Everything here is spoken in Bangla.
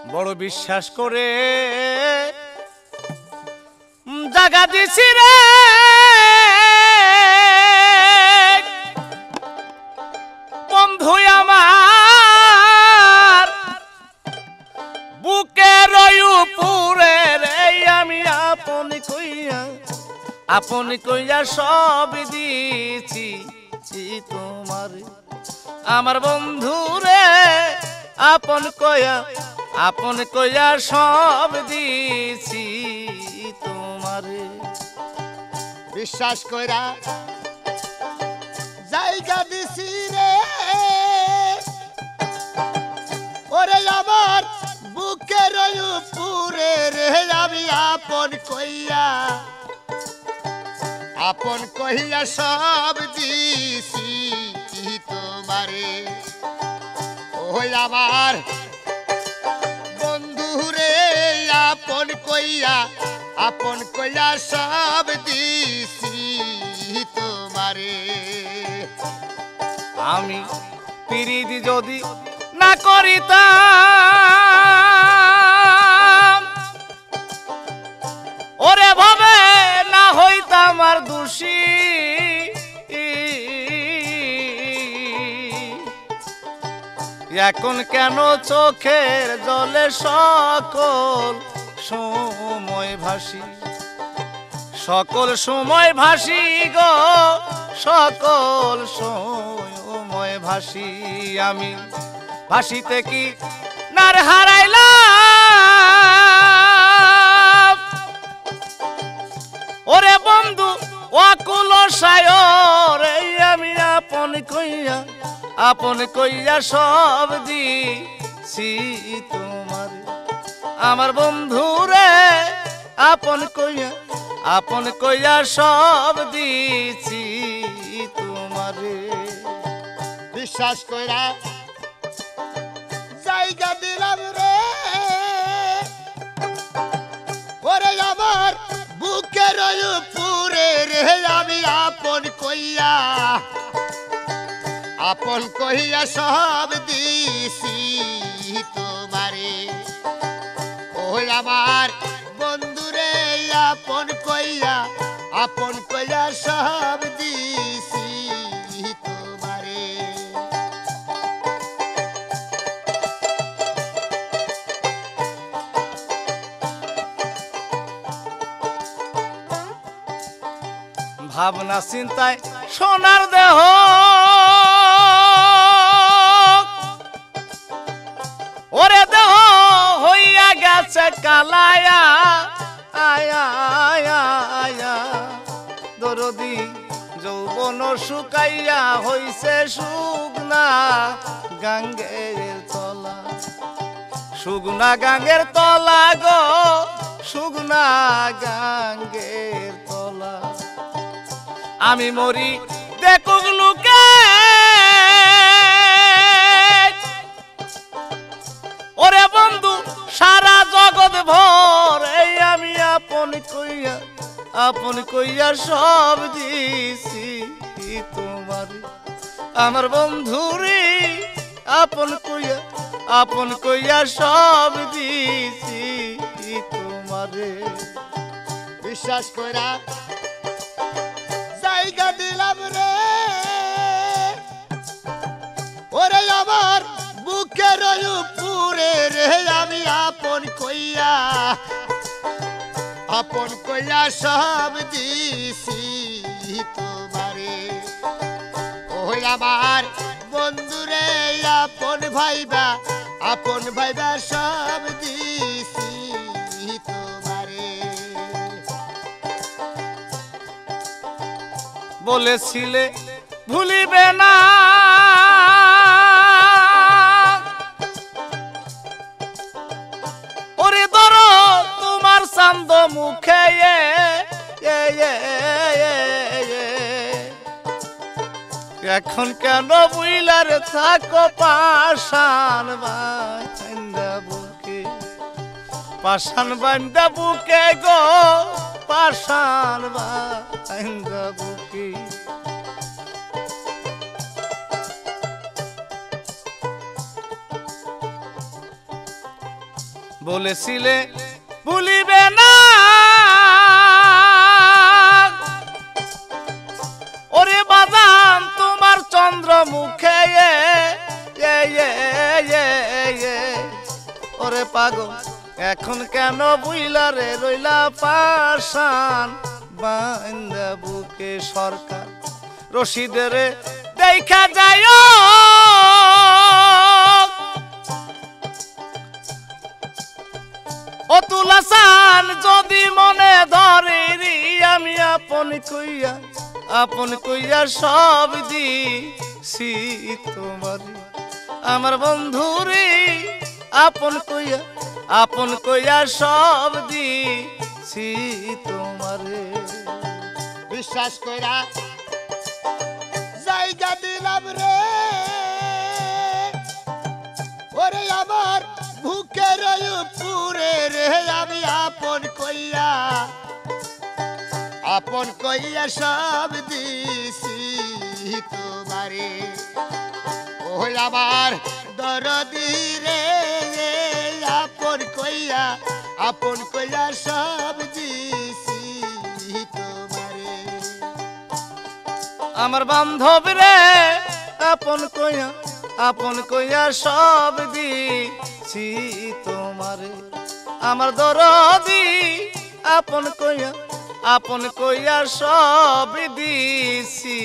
বড় বিশ্বাস করে জাগা দিছি রে বন্ধু আমার বুকের উপরে রে আমি আপন কইয়া সব দিছি তোমার আমার বন্ধু রে আপন কইয়া সব দিছি তোমারে বিশ্বাস কইরা জায়গা দিছি রে ওরে আমার বুকের উপরে রে আমি আপন কইয়া সব দিছি তোমারে ওই আমার বন্ধু রে আপন কইয়া সব দিছি তোমারে আমি পিরিতি যদি না করিতাম ওরে ভাবে না হইতাম আর দোষী এখন কেন চোখের জলে সকল সময় ভাসি গো সকল সময় ভাসি আমি ভাসিতে কি নার হারাইলাম ওরে বন্ধু অকুল সায়র এই আমি আপন কইয়া সব দিছি তোমার আমার বন্ধু রে আপন কইয়া সব দিছি তোমারে বিশ্বাস কইরা জায়গা দিলাম রে ওরে আমার বুকের উপরে রে আমি আপন কইয়া সব দিছি তোমারে ওই আমার বন্ধু রে আপন কইয়া সব দিছি তোমারে ভাবনা চিন্তায় সোনার দেহ ওরে দেহ হইয়া গেছে কালায়া দরদি যৌবন শুকাইয়া হইছে শুকনা গাঙ্গের তলা গো শুকনা গাঙ্গের তলা আমি মরি দেখুক লোকে ওরে বন্ধু সারা জগৎ ভর এই আমি আপন কইয়া সব দিছি তোমার আমার বন্ধু রে আপন কইয়া সব দিছি তোমারে বিশ্বাস কইরা জায়গা দিলাম রে ওরে আমার বুকের উপরে রে আমি আপন কইয়া সব দিছি তোমারে ওই আমার বন্ধু রে আপন ভাইবা সব দিছি তোমারে বলেছিলে ভুলিবে না ওরে ধরো তোমার চান্দ মুখে এখন কেন বুইলার থাকো পাষাণ বান্দা বুকে গো পাষাণ বান্দা বুকে বলেছিলে ভুলিবে না, ওরে বাজান তোমার চন্দ্র মুখে ওরে পাগল এখন কেন বুইলা রে রইলা পাশান বান্দা বুকে সরকার রশিদের দেখা যায় অতুল হাসান যদি মনে ধরে রি আমি আপন কইয়া সব দিছি তোমার আমার বন্ধু রে আপন কইয়া সব দিছি তোমারে বিশ্বাস কইরা জায়গা দিলাম রে ওরে আমার বুকের উপরে রে আমি আপন কইয়া সব দিছি তোমারে ওই আমার দরদি রে আপন কইয়া সব দিছি তোমারে আমার বান্ধব রে আপন কইয়া সব দিছি তোমারে আমার দরদি আপন কইয়া সব দিছি